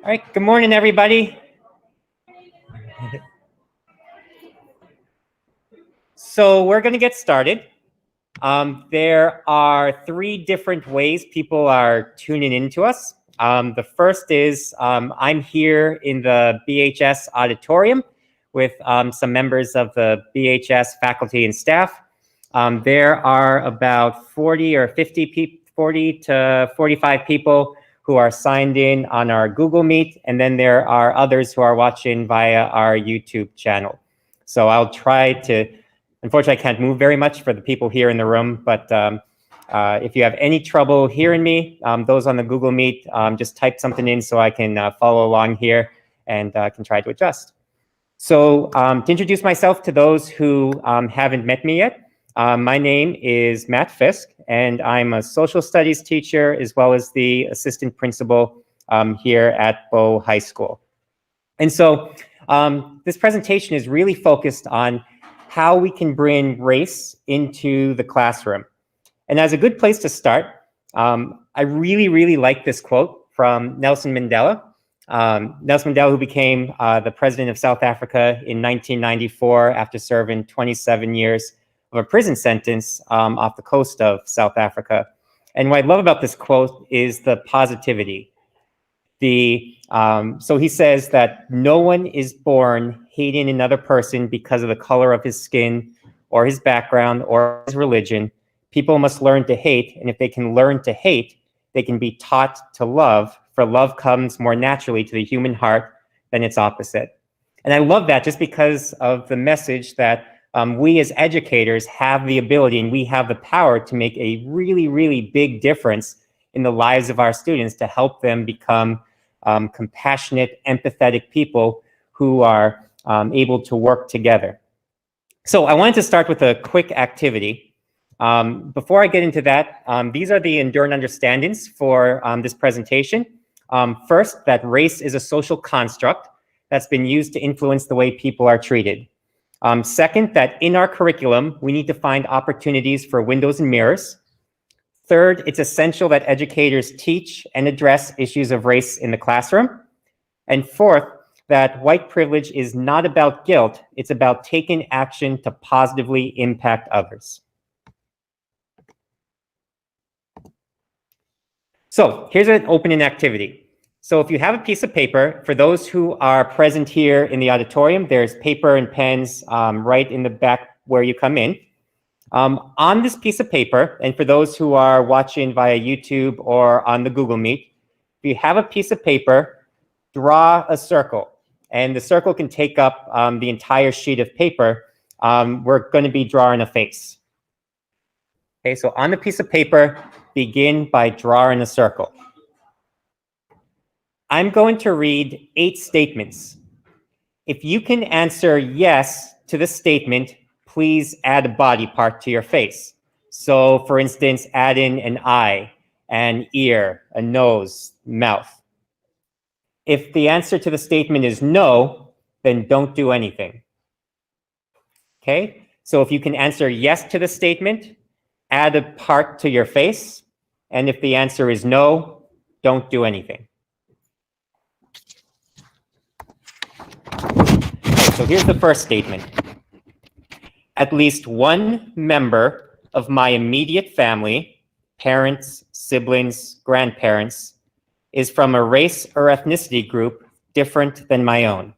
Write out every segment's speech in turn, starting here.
All right, good morning, everybody. So we're going to get started. There are three different ways people are tuning into us. The first is I'm here in the BHS auditorium with some members of the BHS faculty and staff. There are about 40 or 50 40 to 45 people who are signed in on our Google Meet, and then there are others who are watching via our YouTube channel. So I'll try to, unfortunately I can't move very much for the people here in the room, but if you have any trouble hearing me, those on the Google Meet, just type something in so I can follow along here and can try to adjust. So to introduce myself to those who haven't met me yet, my name is Matt Fisk, and I'm a social studies teacher as well as the assistant principal here at Bow High School. And so this presentation is really focused on how we can bring race into the classroom. And as a good place to start, I really like this quote from Nelson Mandela. Nelson Mandela, who became the president of South Africa in 1994 after serving 27 years of a prison sentence off the coast of South Africa. And what I love about this quote is the positivity. So he says that no one is born hating another person because of the color of his skin or his background or his religion. People must learn to hate, and if they can learn to hate, they can be taught to love, for love comes more naturally to the human heart than its opposite. And I love that just because of the message that we as educators have the ability and we have the power to make a really big difference in the lives of our students to help them become compassionate, empathetic people who are able to work together. So I wanted to start with a quick activity. Before I get into that, these are the enduring understandings for this presentation. First, that race is a social construct that's been used to influence the way people are treated. Second, that in our curriculum, we need to find opportunities for windows and mirrors. Third, it's essential that educators teach and address issues of race in the classroom. And fourth, that white privilege is not about guilt, it's about taking action to positively impact others. So here's an opening activity. So if you have a piece of paper, for those who are present here in the auditorium, there's paper and pens right in the back where you come in. On this piece of paper, and for those who are watching via YouTube or on the Google Meet, if you have a piece of paper, draw a circle. And the circle can take up the entire sheet of paper. We're going to be drawing a face. Okay, so on the piece of paper, begin by drawing a circle. I'm going to read 8 statements. If you can answer yes to the statement, please add a body part to your face. So for instance, add in an eye, an ear, a nose, mouth. If the answer to the statement is no, then don't do anything. Okay, so if you can answer yes to the statement, add a part to your face. And if the answer is no, don't do anything. Okay, so here's the first statement. At least one member of my immediate family, parents, siblings, grandparents, is from a race or ethnicity group different than my own.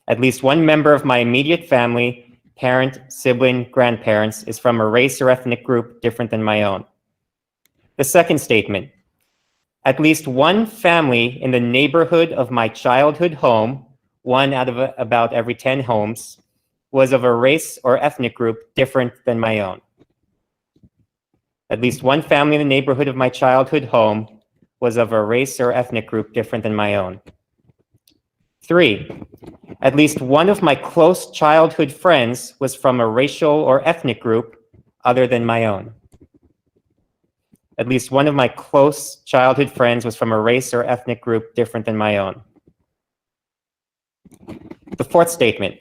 At least one member of my immediate family, parent, sibling, grandparents, is from a race or ethnic group different than my own. The second statement. At least one family in the neighborhood of my childhood home, one out of about every 10 homes, was of a race or ethnic group different than my own. At least one family in the neighborhood of my childhood home was of a race or ethnic group different than my own. 3, at least one of my close childhood friends was from a racial or ethnic group other than my own. At least one of my close childhood friends was from a race or ethnic group different than my own. The fourth statement.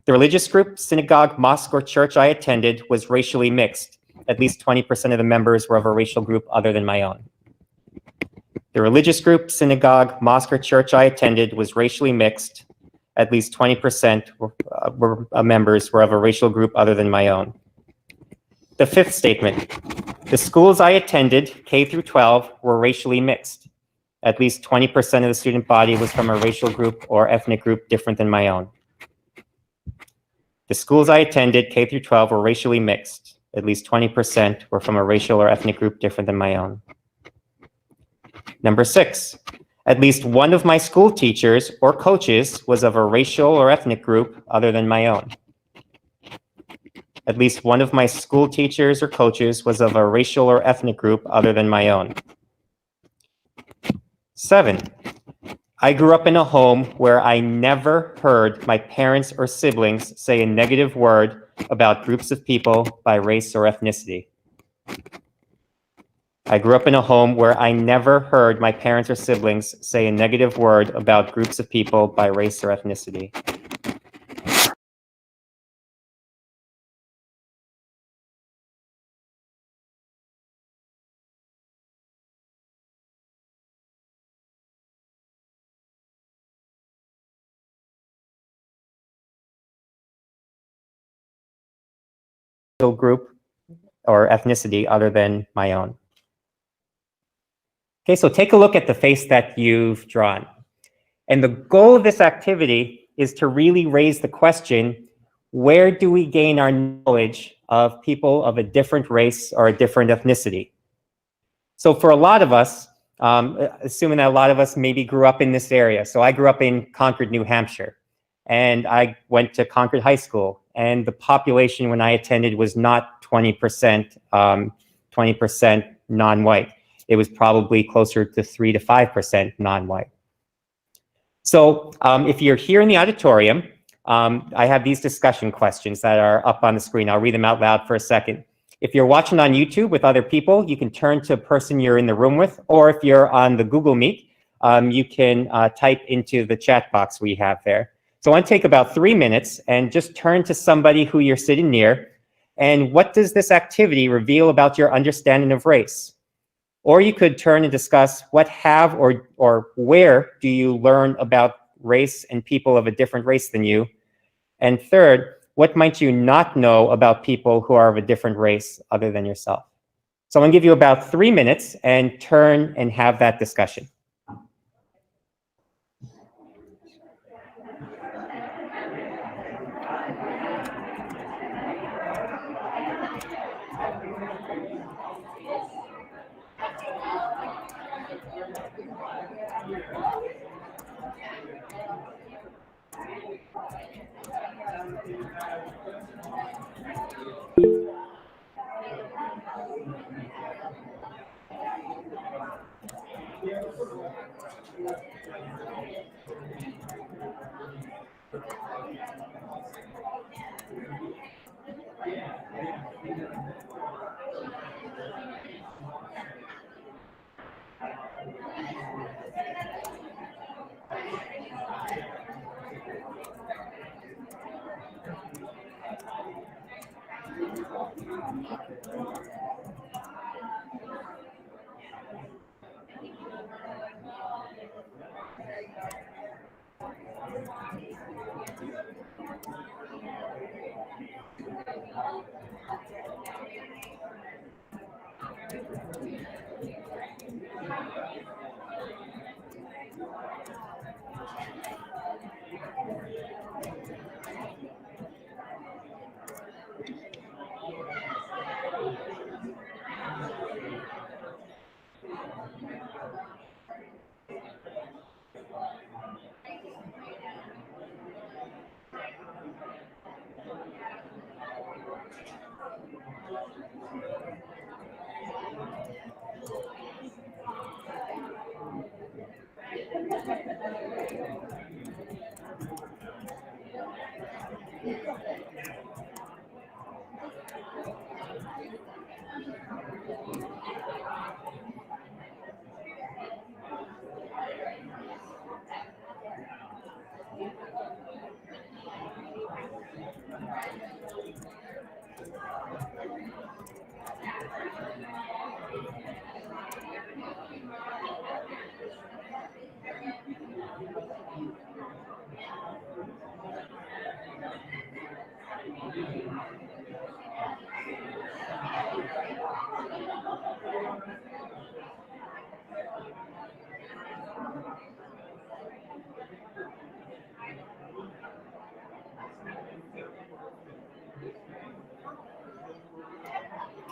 The religious group, synagogue, mosque, or church I attended was racially mixed. At least 20% of the members were of a racial group other than my own. The religious group, synagogue, mosque, or church I attended was racially mixed. At least 20% members were of a racial group other than my own. The fifth statement, the schools I attended, K through 12, were racially mixed. At least 20% of the student body was from a racial group or ethnic group different than my own. The schools I attended, K through 12, were racially mixed. At least 20% were from a racial or ethnic group different than my own. Number 6, at least one of my school teachers or coaches was of a racial or ethnic group other than my own. At least one of my school teachers or coaches was of a racial or ethnic group other than my own. 7, I grew up in a home where I never heard my parents or siblings say a negative word about groups of people by race or ethnicity. I grew up in a home where I never heard my parents or siblings say a negative word about groups of people by race or ethnicity. Group or ethnicity other than my own. Okay, so take a look at the face that you've drawn. And the goal of this activity is to really raise the question, where do we gain our knowledge of people of a different race or a different ethnicity? So for a lot of us, assuming that a lot of us maybe grew up in this area. So I grew up in Concord, New Hampshire, and I went to Concord High School, and the population when I attended was not 20% non-white. It was probably closer to 3 to 5% non-white. So if you're here in the auditorium, I have these discussion questions that are up on the screen. I'll read them out loud for a second. If you're watching on YouTube with other people, you can turn to a person you're in the room with, or if you're on the Google Meet, you can type into the chat box we have there. So I want to take about 3 minutes and just turn to somebody who you're sitting near. And what does this activity reveal about your understanding of race? Or you could turn and discuss what have or where do you learn about race and people of a different race than you? And third, what might you not know about people who are of a different race other than yourself? So I'm going to give you about 3 minutes and turn and have that discussion.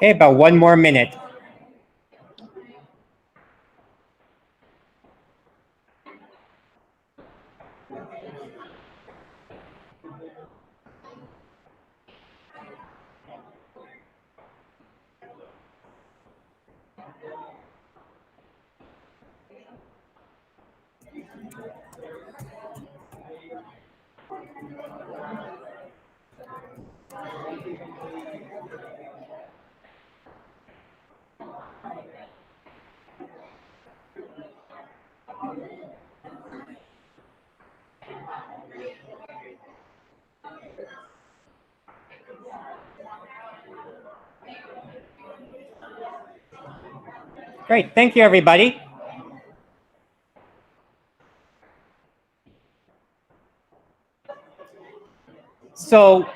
Okay, about 1 more minute. Great, thank you, everybody. So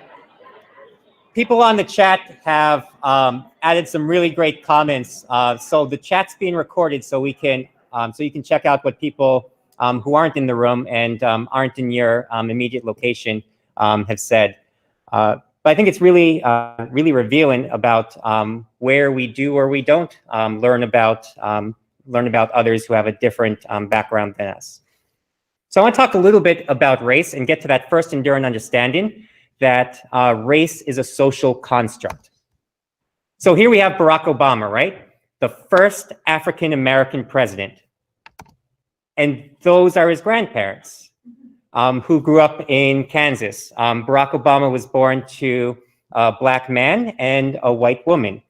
people on the chat have added some really great comments. So the chat's being recorded, so you can check out what people who aren't in the room and aren't in your immediate location have said. But I think it's really revealing about where we do or we don't learn about others who have a different background than us. So I want to talk a little bit about race and get to that first enduring understanding that race is a social construct. So here we have Barack Obama, right? The first African-American president. And those are his grandparents who grew up in Kansas. Barack Obama was born to a Black man and a white woman.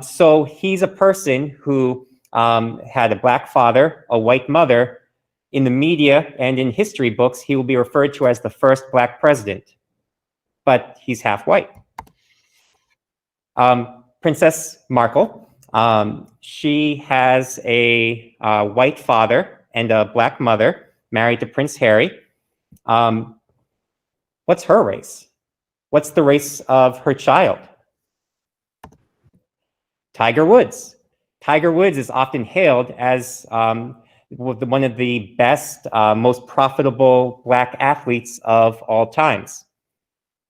So he's a person who had a Black father, a white mother. In the media and in history books, he will be referred to as the first Black president. But he's half white. Princess Markle, she has a white father and a Black mother, married to Prince Harry. What's her race? What's the race of her child? Tiger Woods. Tiger Woods is often hailed as one of the best, most profitable Black athletes of all times.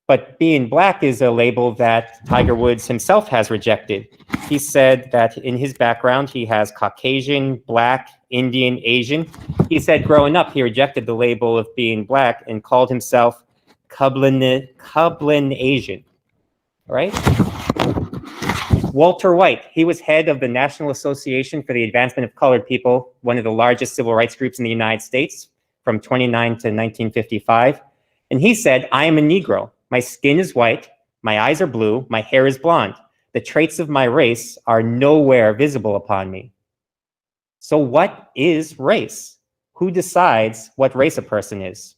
But being Black is a label that Tiger Woods himself has rejected. He said that in his background, he has Caucasian, Black, Indian, Asian. He said growing up, he rejected the label of being Black and called himself Kublin Asian, right? Walter White, he was head of the National Association for the Advancement of Colored People, one of the largest civil rights groups in the United States from 1929 to 1955. And he said, I am a Negro. My skin is white, my eyes are blue, my hair is blonde. The traits of my race are nowhere visible upon me. So what is race? Who decides what race a person is?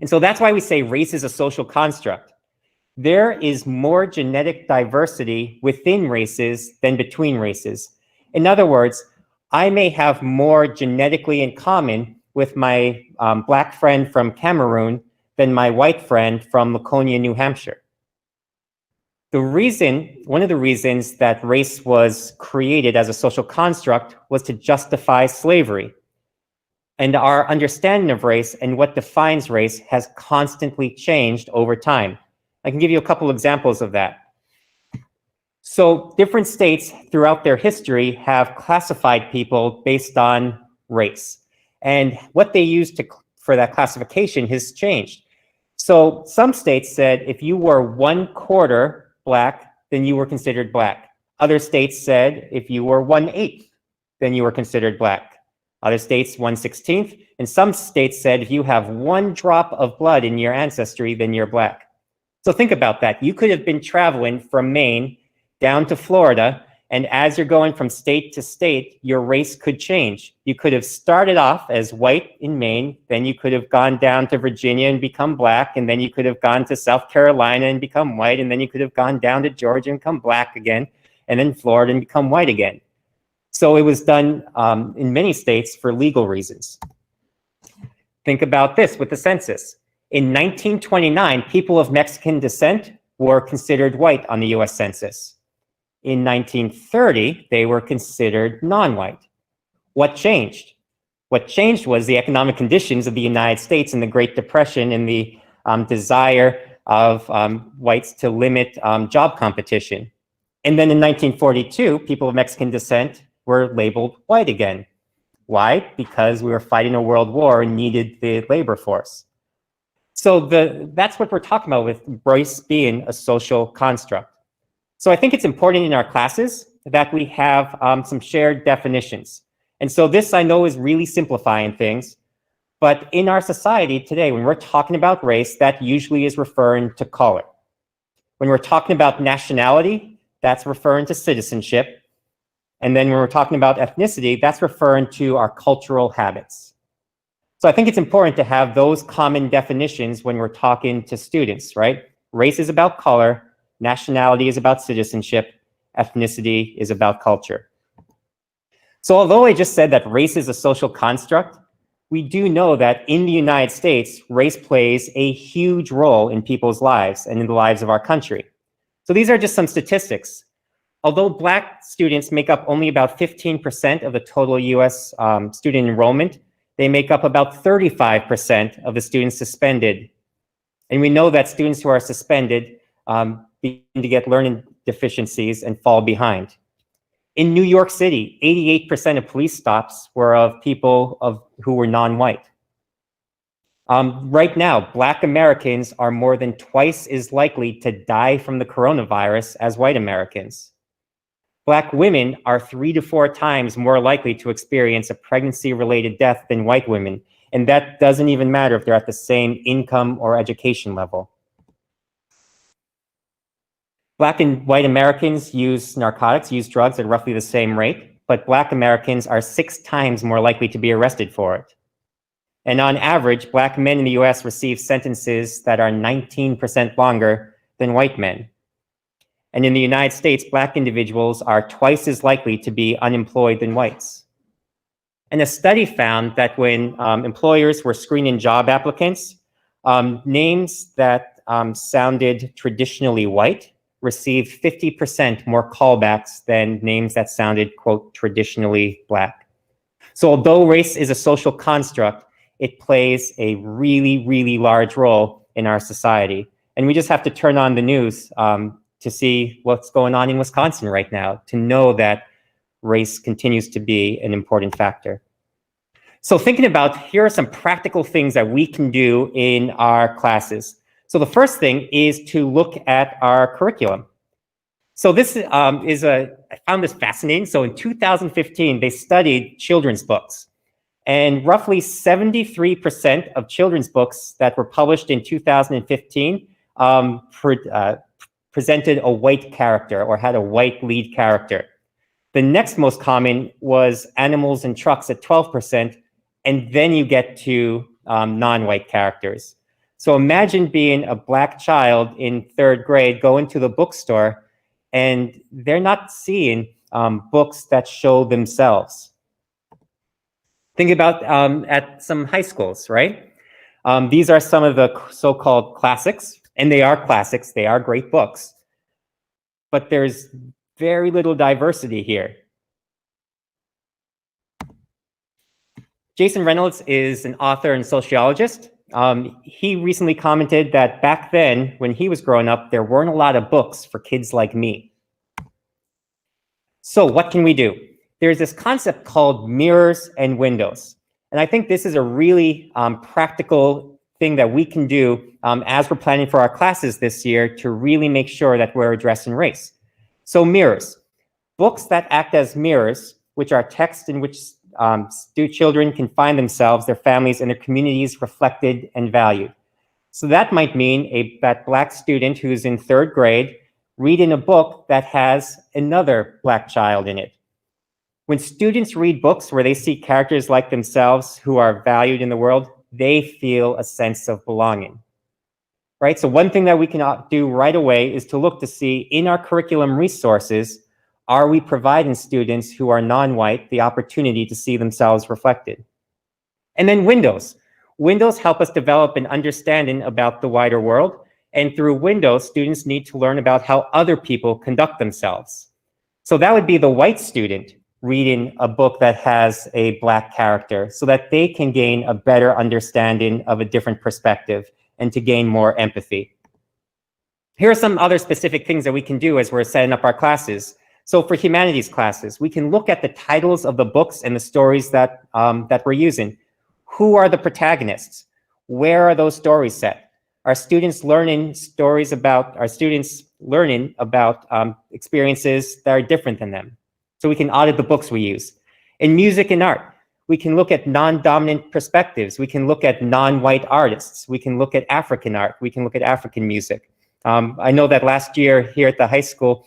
And so that's why we say race is a social construct. There is more genetic diversity within races than between races. In other words, I may have more genetically in common with my Black friend from Cameroon than my white friend from Laconia, New Hampshire. One of the reasons that race was created as a social construct was to justify slavery. And our understanding of race and what defines race has constantly changed over time. I can give you a couple examples of that. So different states throughout their history have classified people based on race. And what they use for that classification has changed. So some states said if you were 1/4 Black, then you were considered Black. Other states said if you were 1/8, then you were considered Black. Other states 1/16, and some states said if you have 1 drop of blood in your ancestry, then you're Black. So think about that. You could have been traveling from Maine down to Florida, and as you're going from state to state, your race could change. You could have started off as white in Maine, then you could have gone down to Virginia and become Black, and then you could have gone to South Carolina and become white, and then you could have gone down to Georgia and become Black again, and then Florida and become white again. So it was done in many states for legal reasons. Think about this with the census. In 1929, people of Mexican descent were considered white on the US Census. In 1930, they were considered non-white. What changed? What changed was the economic conditions of the United States and the Great Depression and the desire of whites to limit job competition. And then in 1942, people of Mexican descent were labeled white again. Why? Because we were fighting a world war and needed the labor force. So that's what we're talking about with race being a social construct. So I think it's important in our classes that we have some shared definitions. And so this I know is really simplifying things, but in our society today, when we're talking about race, that usually is referring to color. When we're talking about nationality, that's referring to citizenship. And then when we're talking about ethnicity, that's referring to our cultural habits. So I think it's important to have those common definitions when we're talking to students, right? Race is about color, nationality is about citizenship, ethnicity is about culture. So although I just said that race is a social construct, we do know that in the United States, race plays a huge role in people's lives and in the lives of our country. So these are just some statistics. Although Black students make up only about 15% of the total US student enrollment, they make up about 35% of the students suspended. And we know that students who are suspended begin to get learning deficiencies and fall behind. In New York City, 88% of police stops were of people who were non-white. Right now, Black Americans are more than twice as likely to die from the coronavirus as white Americans. Black women are 3 to 4 times more likely to experience a pregnancy-related death than white women, and that doesn't even matter if they're at the same income or education level. Black and white Americans use narcotics, use drugs at roughly the same rate, but Black Americans are 6 times more likely to be arrested for it. And on average, Black men in the US receive sentences that are 19% longer than white men. And in the United States, Black individuals are twice as likely to be unemployed than whites. And a study found that when employers were screening job applicants, names that sounded traditionally white received 50% more callbacks than names that sounded, quote, traditionally Black. So although race is a social construct, it plays a really, really large role in our society. And we just have to turn on the news to see what's going on in Wisconsin right now, to know that race continues to be an important factor. So thinking about, here are some practical things that we can do in our classes. So the first thing is to look at our curriculum. So this I found this fascinating. So in 2015, they studied children's books. And roughly 73% of children's books that were published in 2015 presented a white character or had a white lead character. The next most common was animals and trucks at 12%, and then you get to non-white characters. So imagine being a Black child in 3rd grade, going to the bookstore, and they're not seeing books that show themselves. Think about at some high schools, right? These are some of the so-called classics, and they are classics, they are great books, but there's very little diversity here. Jason Reynolds is an author and sociologist. He recently commented that back then, when he was growing up, there weren't a lot of books for kids like me. So what can we do? There's this concept called mirrors and windows. And I think this is a really practical thing that we can do as we're planning for our classes this year to really make sure that we're addressing race. So mirrors, books that act as mirrors, which are texts in which children can find themselves, their families, and their communities reflected and valued. So that might mean that Black student who's in 3rd grade reading a book that has another Black child in it. When students read books where they see characters like themselves who are valued in the world, they feel a sense of belonging, right? So one thing that we can do right away is to look to see in our curriculum resources, are we providing students who are non-white the opportunity to see themselves reflected? And then windows. Windows help us develop an understanding about the wider world. And through windows, students need to learn about how other people conduct themselves. So that would be the white student reading a book that has a Black character so that they can gain a better understanding of a different perspective and to gain more empathy. Here are some other specific things that we can do as we're setting up our classes. So for humanities classes, we can look at the titles of the books and the stories that we're using. Who are the protagonists? Where are those stories set? Are students learning about experiences that are different than them? So we can audit the books we use. In music and art, we can look at non-dominant perspectives. We can look at non-white artists. We can look at African art. We can look at African music. I know that last year here at the high school,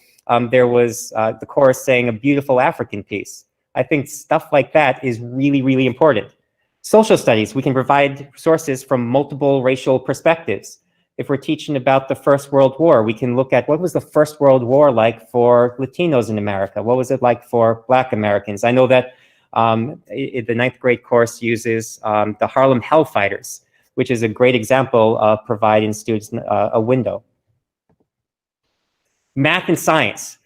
there was the chorus saying a beautiful African piece. I think stuff like that is really, really important. Social studies, we can provide sources from multiple racial perspectives. If we're teaching about the First World War, we can look at what was the First World War like for Latinos in America? What was it like for Black Americans? I know that the ninth grade course uses the Harlem Hellfighters, which is a great example of providing students a window. Math and science.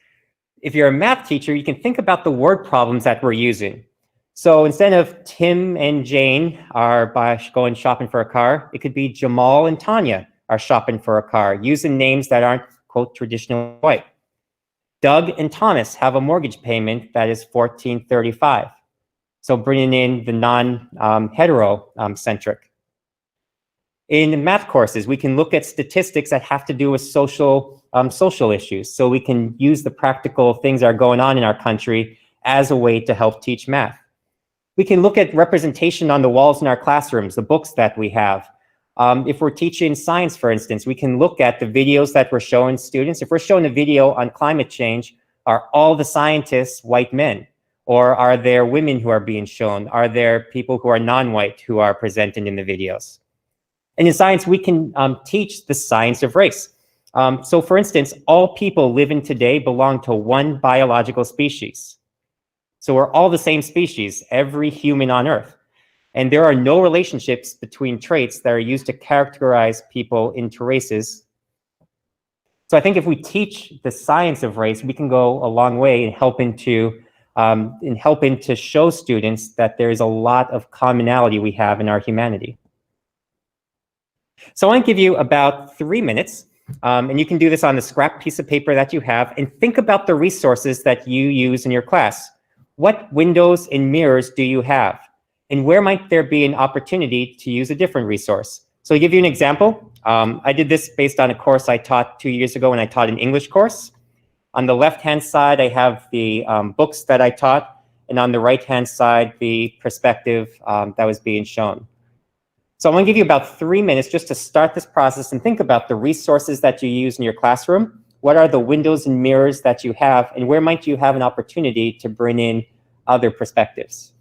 If you're a math teacher, you can think about the word problems that we're using. So instead of Tim and Jane are going shopping for a car, it could be Jamal and Tanya are shopping for a car, using names that aren't, quote, traditionally white. Doug and Thomas have a mortgage payment that is $1,435. So bringing in the non-hetero-centric. In math courses, we can look at statistics that have to do with social issues. So we can use the practical things that are going on in our country as a way to help teach math. We can look at representation on the walls in our classrooms, the books that we have. If we're teaching science, for instance, we can look at the videos that we're showing students. If we're showing a video on climate change, are all the scientists white men? Or are there women who are being shown? Are there people who are non-white who are presented in the videos? And in science, we can teach the science of race. So for instance, all people living today belong to one biological species. So we're all the same species, every human on Earth. And there are no relationships between traits that are used to characterize people into races. So I think if we teach the science of race, we can go a long way in helping to show students that there is a lot of commonality we have in our humanity. So I want to give you about 3 minutes, and you can do this on the scrap piece of paper that you have, and think about the resources that you use in your class. What windows and mirrors do you have? And where might there be an opportunity to use a different resource? So to give you an example, I did this based on a course I taught 2 years ago when I taught an English course. On the left-hand side, I have the books that I taught, and on the right-hand side, the perspective that was being shown. So I'm going to give you about 3 minutes just to start this process and think about the resources that you use in your classroom. What are the windows and mirrors that you have, and where might you have an opportunity to bring in other perspectives?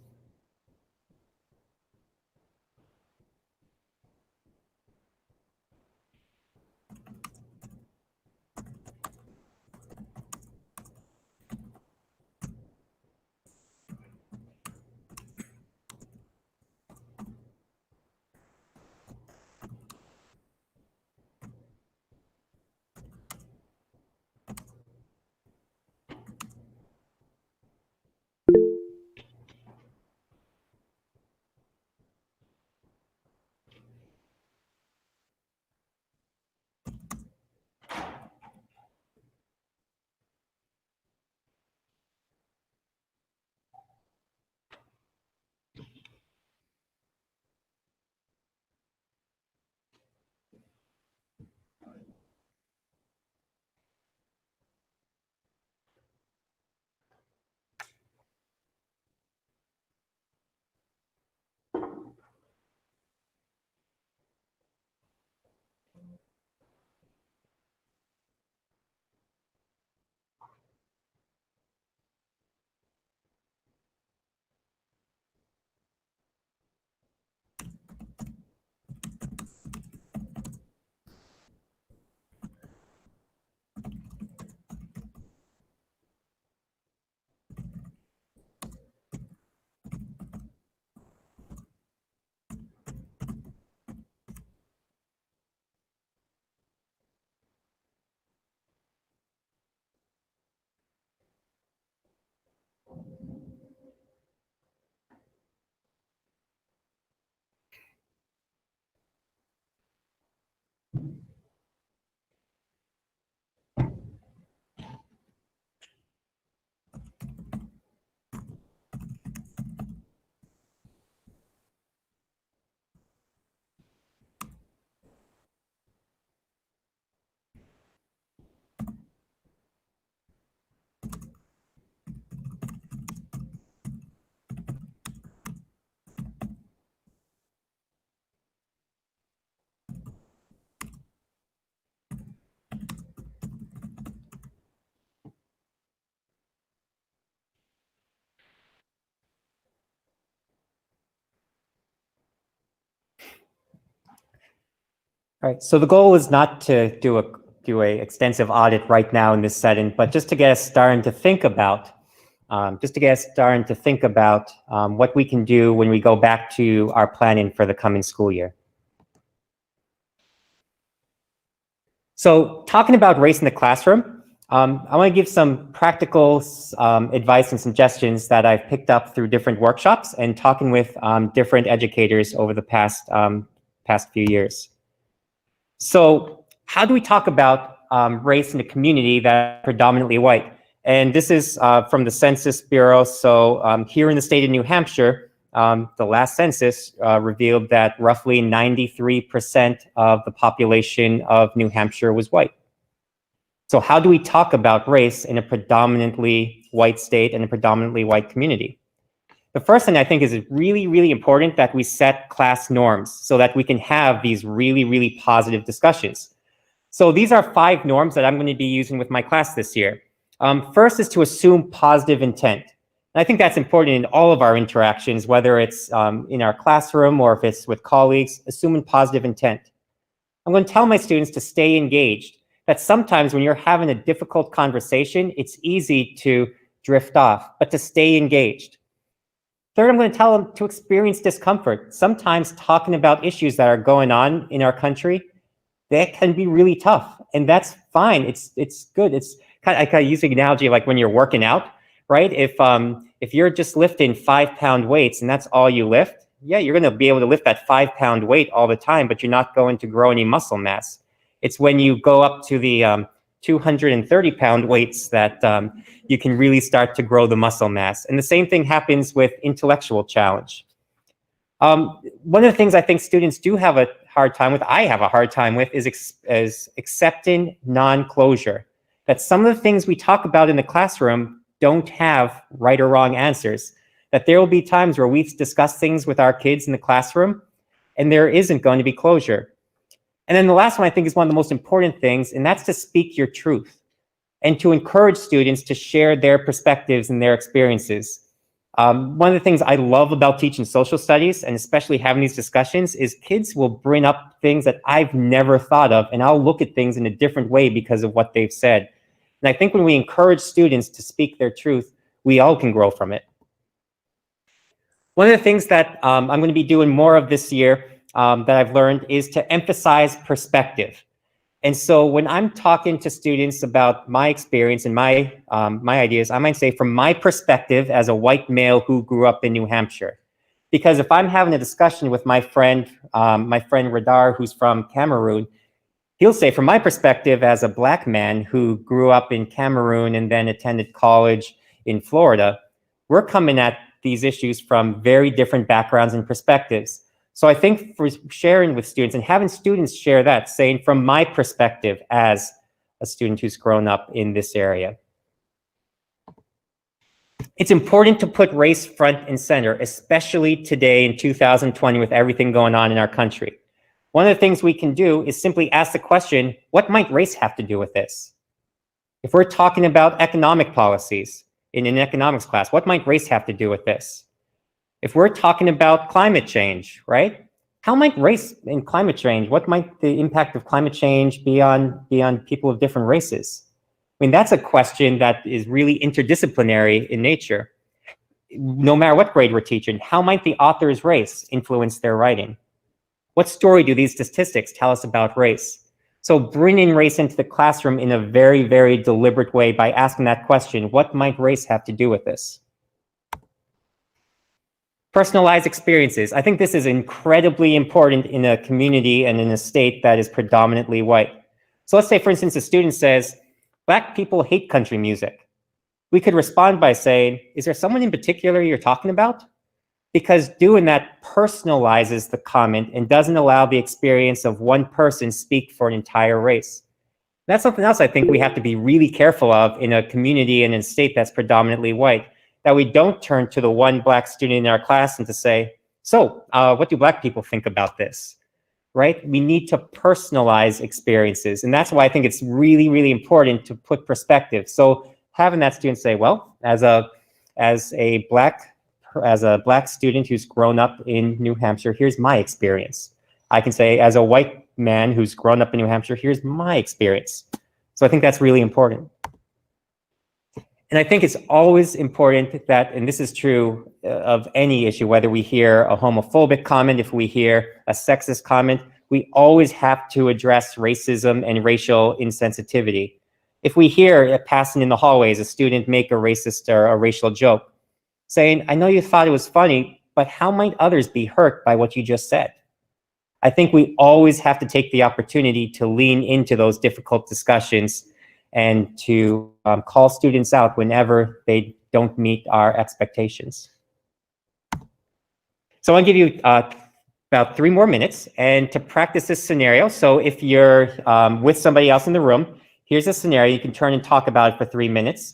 All right, so the goal is not to do a extensive audit right now in this setting, but just to get us starting to think about, what we can do when we go back to our planning for the coming school year. So talking about race in the classroom, I want to give some practical advice and suggestions that I've picked up through different workshops and talking with different educators over the past few years. So how do we talk about race in a community that's predominantly white? And this is from the Census Bureau. So here in the state of New Hampshire, the last census revealed that roughly 93% of the population of New Hampshire was white. So how do we talk about race in a predominantly white state and a predominantly white community? The first thing I think is really, really important that we set class norms so that we can have these really, really positive discussions. So these are 5 norms that I'm going to be using with my class this year. First is to assume positive intent. And I think that's important in all of our interactions, whether it's in our classroom or if it's with colleagues, assuming positive intent. I'm going to tell my students to stay engaged, that sometimes when you're having a difficult conversation, it's easy to drift off, but to stay engaged. Third, I'm going to tell them to experience discomfort. Sometimes talking about issues that are going on in our country, that can be really tough, and that's fine. It's good. It's I kind of use the analogy like when you're working out, right? If you're just lifting 5-pound weights and that's all you lift, yeah, you're going to be able to lift that 5-pound weight all the time, but you're not going to grow any muscle mass. It's when you go up to the 230-pound weights that you can really start to grow the muscle mass. And the same thing happens with intellectual challenge. One of the things I think students do have a hard time with, I have a hard time with, is accepting non-closure. That some of the things we talk about in the classroom don't have right or wrong answers. That there will be times where we discuss things with our kids in the classroom and there isn't going to be closure. And then the last one I think is one of the most important things, and that's to speak your truth and to encourage students to share their perspectives and their experiences. One of the things I love about teaching social studies, and especially having these discussions, is kids will bring up things that I've never thought of, and I'll look at things in a different way because of what they've said. And I think when we encourage students to speak their truth, we all can grow from it. One of the things that I'm going to be doing more of this year that I've learned is to emphasize perspective. And so when I'm talking to students about my experience and my ideas, I might say from my perspective as a white male who grew up in New Hampshire. Because if I'm having a discussion with my friend Radar, who's from Cameroon, he'll say, from my perspective as a black man who grew up in Cameroon and then attended college in Florida, we're coming at these issues from very different backgrounds and perspectives. So I think for sharing with students and having students share that, saying from my perspective as a student who's grown up in this area. It's important to put race front and center, especially today in 2020 with everything going on in our country. One of the things we can do is simply ask the question, what might race have to do with this? If we're talking about economic policies in an economics class, what might race have to do with this? If we're talking about climate change, right? How might race and climate change, what might the impact of climate change be on people of different races? I mean, that's a question that is really interdisciplinary in nature. No matter what grade we're teaching, how might the author's race influence their writing? What story do these statistics tell us about race? So bringing race into the classroom in a very, very deliberate way by asking that question, what might race have to do with this? Personalized experiences. I think this is incredibly important in a community and in a state that is predominantly white. So let's say, for instance, a student says, Black people hate country music. We could respond by saying, is there someone in particular you're talking about? Because doing that personalizes the comment and doesn't allow the experience of one person speak for an entire race. That's something else I think we have to be really careful of in a community and in a state that's predominantly white, that we don't turn to the one Black student in our class and to say, so what do Black people think about this, right? We need to personalize experiences. And that's why I think it's really, really important to put perspective. So having that student say, well, as a Black student who's grown up in New Hampshire, here's my experience. I can say, as a white man who's grown up in New Hampshire, here's my experience. So I think that's really important. And I think it's always important that, and this is true of any issue, whether we hear a homophobic comment, if we hear a sexist comment, we always have to address racism and racial insensitivity. If we hear passing in the hallways a student make a racist or a racial joke, saying, I know you thought it was funny, but how might others be hurt by what you just said? I think we always have to take the opportunity to lean into those difficult discussions and to call students out whenever they don't meet our expectations. So I'll give you about 3 more minutes and to practice this scenario. So if you're with somebody else in the room, here's a scenario. You can turn and talk about it for 3 minutes.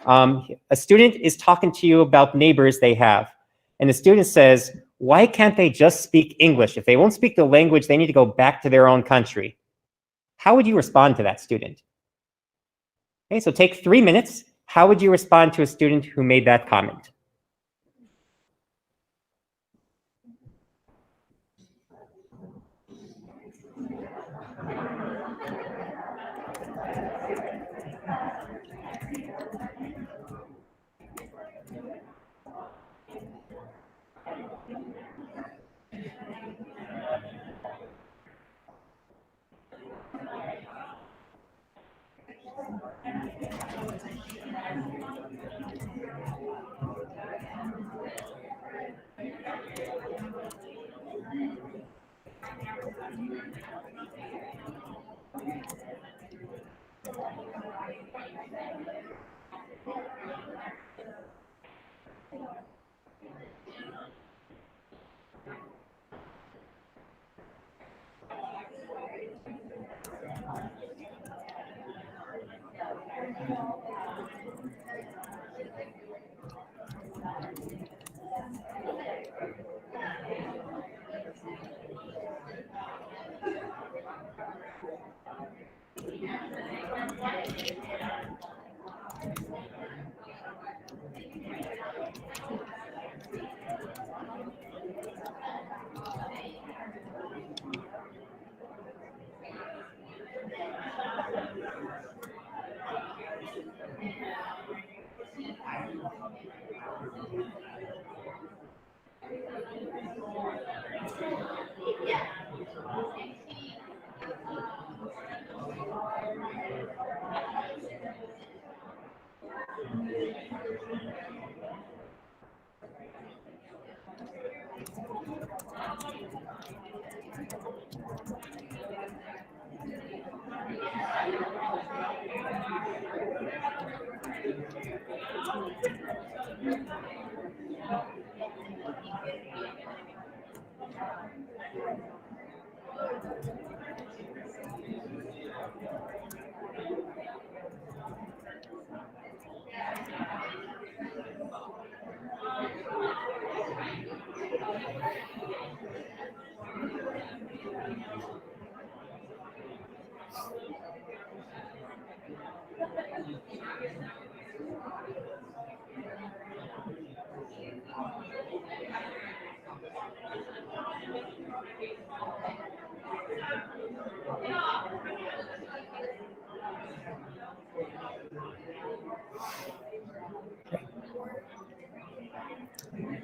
A student is talking to you about neighbors they have. And the student says, why can't they just speak English? If they won't speak the language, they need to go back to their own country. How would you respond to that student? Okay, so take 3 minutes. How would you respond to a student who made that comment?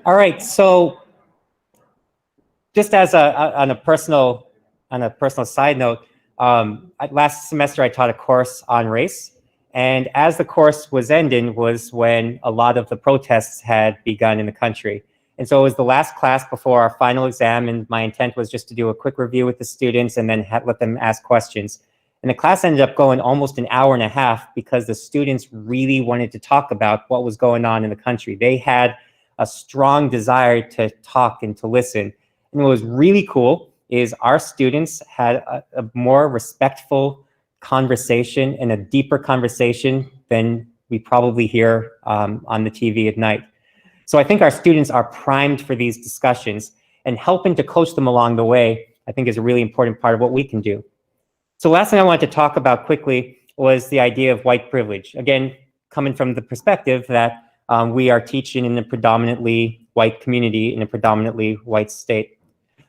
All right, so just as on a personal side note, last semester I taught a course on race, and as the course was ending was when a lot of the protests had begun in the country. And so it was the last class before our final exam, and my intent was just to do a quick review with the students and then let them ask questions. And the class ended up going almost an hour and a half because the students really wanted to talk about what was going on in the country. They had a strong desire to talk and to listen. And what was really cool is our students had a more respectful conversation and a deeper conversation than we probably hear on the TV at night. So I think our students are primed for these discussions, and helping to coach them along the way, I think, is a really important part of what we can do. So last thing I wanted to talk about quickly was the idea of white privilege. Again, coming from the perspective that we are teaching in a predominantly white community in a predominantly white state.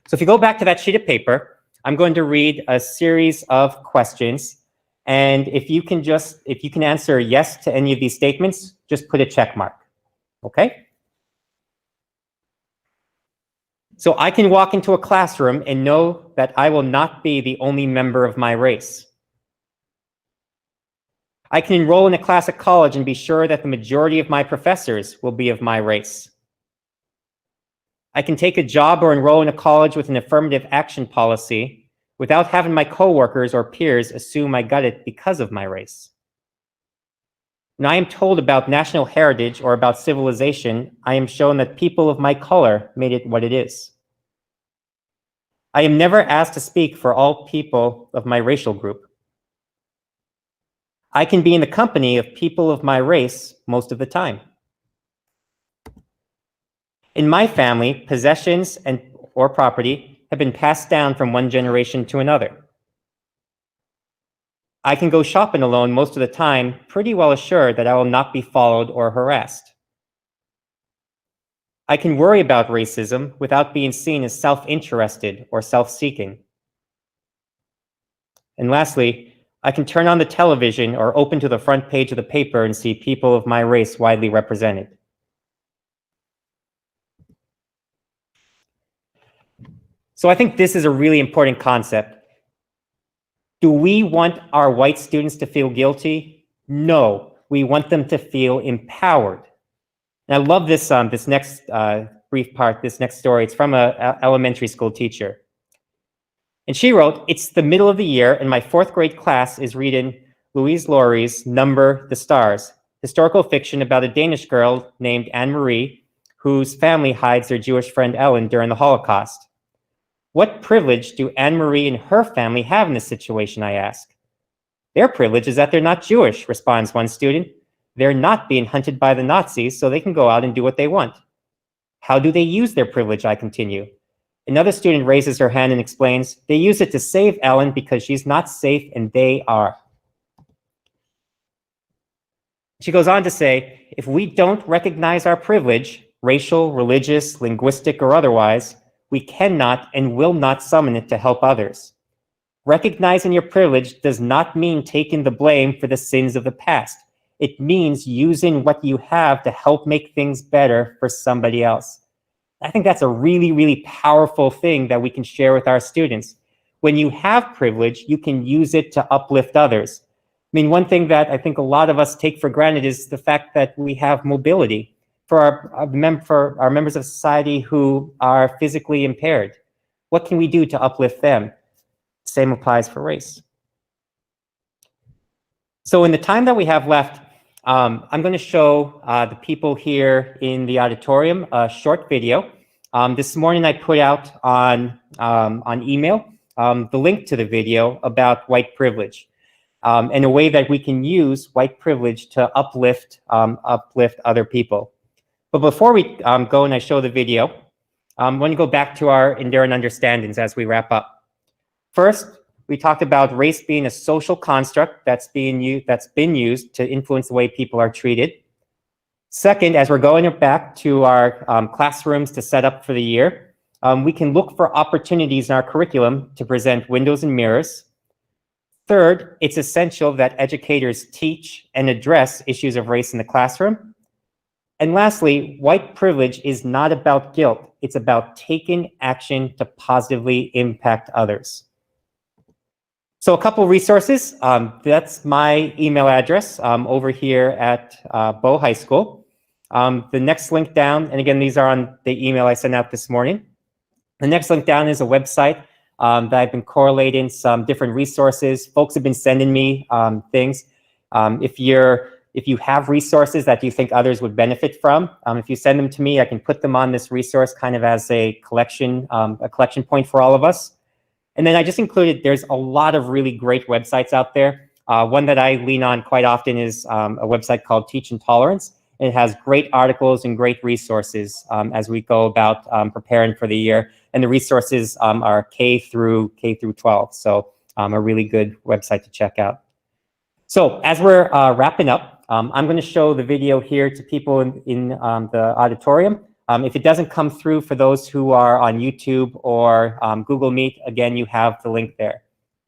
So if you go back to that sheet of paper, I'm going to read a series of questions. And if you can answer yes to any of these statements, just put a check mark, okay? So I can walk into a classroom and know that I will not be the only member of my race. I can enroll in a class at college and be sure that the majority of my professors will be of my race. I can take a job or enroll in a college with an affirmative action policy without having my coworkers or peers assume I got it because of my race. When I am told about national heritage or about civilization, I am shown that people of my color made it what it is. I am never asked to speak for all people of my racial group. I can be in the company of people of my race most of the time. In my family, possessions or property have been passed down from one generation to another. I can go shopping alone most of the time, pretty well assured that I will not be followed or harassed. I can worry about racism without being seen as self-interested or self-seeking. And lastly, I can turn on the television or open to the front page of the paper and see people of my race widely represented. So I think this is a really important concept. Do we want our white students to feel guilty? No, we want them to feel empowered. And I love this next brief part, this next story. It's from an elementary school teacher. And she wrote, "It's the middle of the year and my 4th grade class is reading Louise Laurie's Number the Stars, historical fiction about a Danish girl named Anne-Marie whose family hides their Jewish friend Ellen during the Holocaust. What privilege do Anne-Marie and her family have in this situation, I ask. Their privilege is that they're not Jewish, responds one student. They're not being hunted by the Nazis, so they can go out and do what they want. How do they use their privilege, I continue. Another student raises her hand and explains, they use it to save Ellen because she's not safe and they are. She goes on to say, if we don't recognize our privilege, racial, religious, linguistic, or otherwise, we cannot and will not summon it to help others. Recognizing your privilege does not mean taking the blame for the sins of the past. It means using what you have to help make things better for somebody else. I think that's a really, really powerful thing that we can share with our students. When you have privilege, you can use it to uplift others. I mean, one thing that I think a lot of us take for granted is the fact that we have mobility. For our members of society who are physically impaired, what can we do to uplift them? Same applies for race. So in the time that we have left, I'm going to show the people here in the auditorium a short video. This morning I put out on email the link to the video about white privilege and a way that we can use white privilege to uplift other people. But before we go and I show the video, I'm going to go back to our enduring understandings as we wrap up. First, we talked about race being a social construct that's been used to influence the way people are treated. Second, as we're going back to our classrooms to set up for the year, we can look for opportunities in our curriculum to present windows and mirrors. Third, it's essential that educators teach and address issues of race in the classroom. And lastly, white privilege is not about guilt. It's about taking action to positively impact others. So a couple resources. That's my email address over here at Bow High School. The next link down, and again, these are on the email I sent out this morning. The next link down is a website that I've been correlating some different resources. Folks have been sending me things. If you have resources that you think others would benefit from, if you send them to me, I can put them on this resource kind of as a collection point for all of us. And then I just included, there's a lot of really great websites out there. One that I lean on quite often is a website called Teach Intolerance. It has great articles and great resources as we go about preparing for the year. And the resources are K through 12. So a really good website to check out. So as we're wrapping up, I'm going to show the video here to people in the auditorium. If it doesn't come through for those who are on YouTube or Google Meet, again, you have the link there.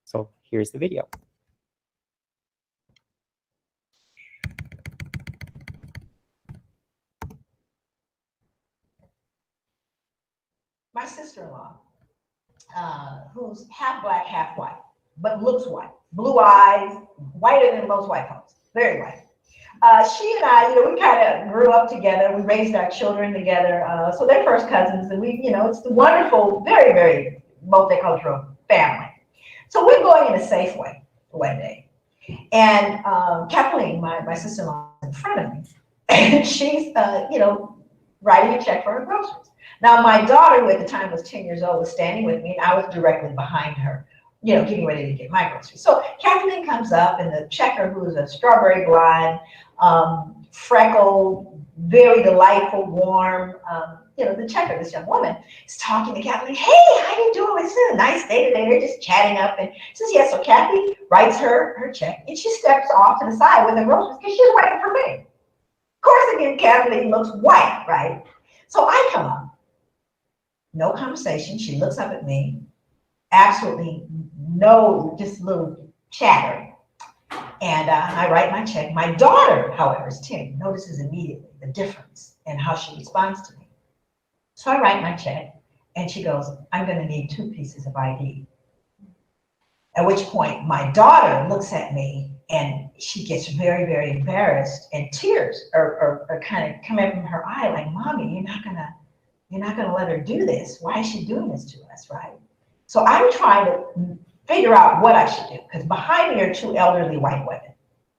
So here's the video. My sister-in-law, who's half black, half white, but looks white, blue eyes, whiter than most white folks, very white. She and I, we kind of grew up together. We raised our children together. So they're first cousins, and it's the wonderful, very, very multicultural family. So we're going in a Safeway one day, and Kathleen, my sister-in-law, is in front of me, and she's, writing a check for her groceries. Now, my daughter, who at the time was 10 years old, was standing with me, and I was directly behind her, getting ready to get my groceries. So Kathleen comes up, and the checker, who's a strawberry blonde, freckled, very delightful, warm, the checker, this young woman, is talking to Kathleen. Hey, how you doing? It's a nice day today. They're just chatting up, and says, yeah. So Kathy writes her check, and she steps off to the side with the groceries because she's waiting for me. Of course, again, Kathleen looks white, right? So I come up. No conversation. She looks up at me. Absolutely no, just a little chatter. And I write my check. My daughter, however, is 10, notices immediately the difference in how she responds to me. So I write my check, and she goes, I'm going to need 2 pieces of ID. At which point, my daughter looks at me, and she gets very, very embarrassed, and tears are kind of coming from her eye, like, Mommy, you're not gonna let her do this. Why is she doing this to us, right? So I'm trying to figure out what I should do, because behind me are 2 elderly white women,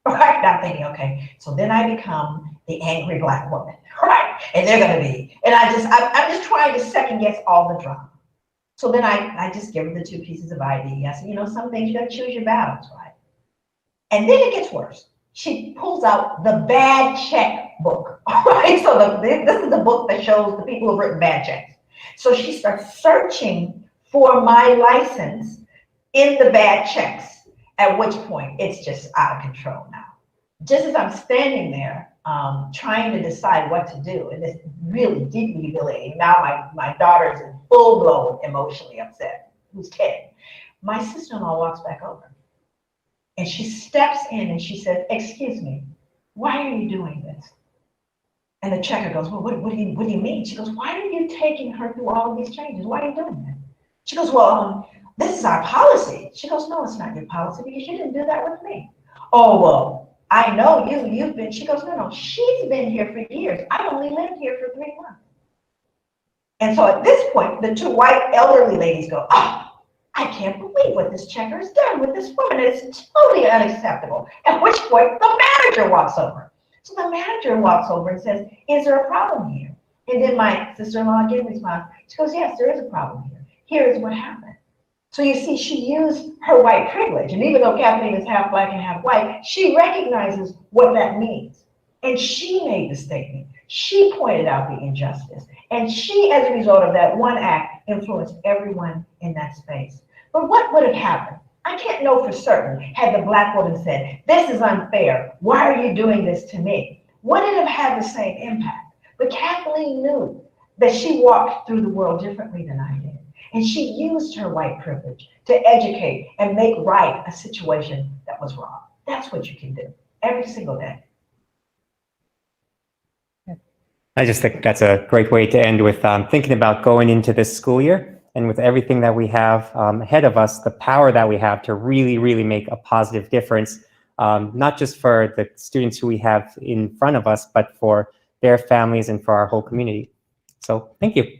right? And I'm thinking, okay, so then I become the angry black woman, right? And they're gonna be, and I'm just trying to second guess all the drama. So then I just give her the 2 pieces of ID. I said, some things you gotta choose your battles, right? And then it gets worse. She pulls out the bad check book, right? So this is the book that shows the people who've written bad checks. So she starts searching for my license in the bad checks, at which point it's just out of control now. Just as I'm standing there trying to decide what to do, and it's really deeply humiliating. Now my daughter's in full-blown emotionally upset, who's 10. My sister-in-law walks back over. And she steps in and she says, excuse me, why are you doing this? And the checker goes, well, what do you mean? She goes, why are you taking her through all of these changes? Why are you doing that? She goes, well, this is our policy. She goes, no, it's not your policy because you didn't do that with me. Oh, well, I know you've been. She goes, no, she's been here for years. I've only lived here for 3 months. And so at this point, the 2 white elderly ladies go, oh, I can't believe what this checker has done with this woman. It's totally unacceptable. At which point, the manager walks over. So the manager walks over and says, is there a problem here? And then my sister-in-law again responds. She goes, yes, there is a problem here. Here is what happened. So you see, she used her white privilege. And even though Kathleen is half black and half white, she recognizes what that means. And she made the statement. She pointed out the injustice. And she, as a result of that one act, influenced everyone in that space. But what would have happened? I can't know for certain had the black woman said, this is unfair. Why are you doing this to me? Would it have had the same impact? But Kathleen knew that she walked through the world differently than I did. And she used her white privilege to educate and make right a situation that was wrong. That's what you can do every single day. I just think that's a great way to end with thinking about going into this school year. And with everything that we have ahead of us, the power that we have to really, really make a positive difference, not just for the students who we have in front of us, but for their families and for our whole community. So thank you.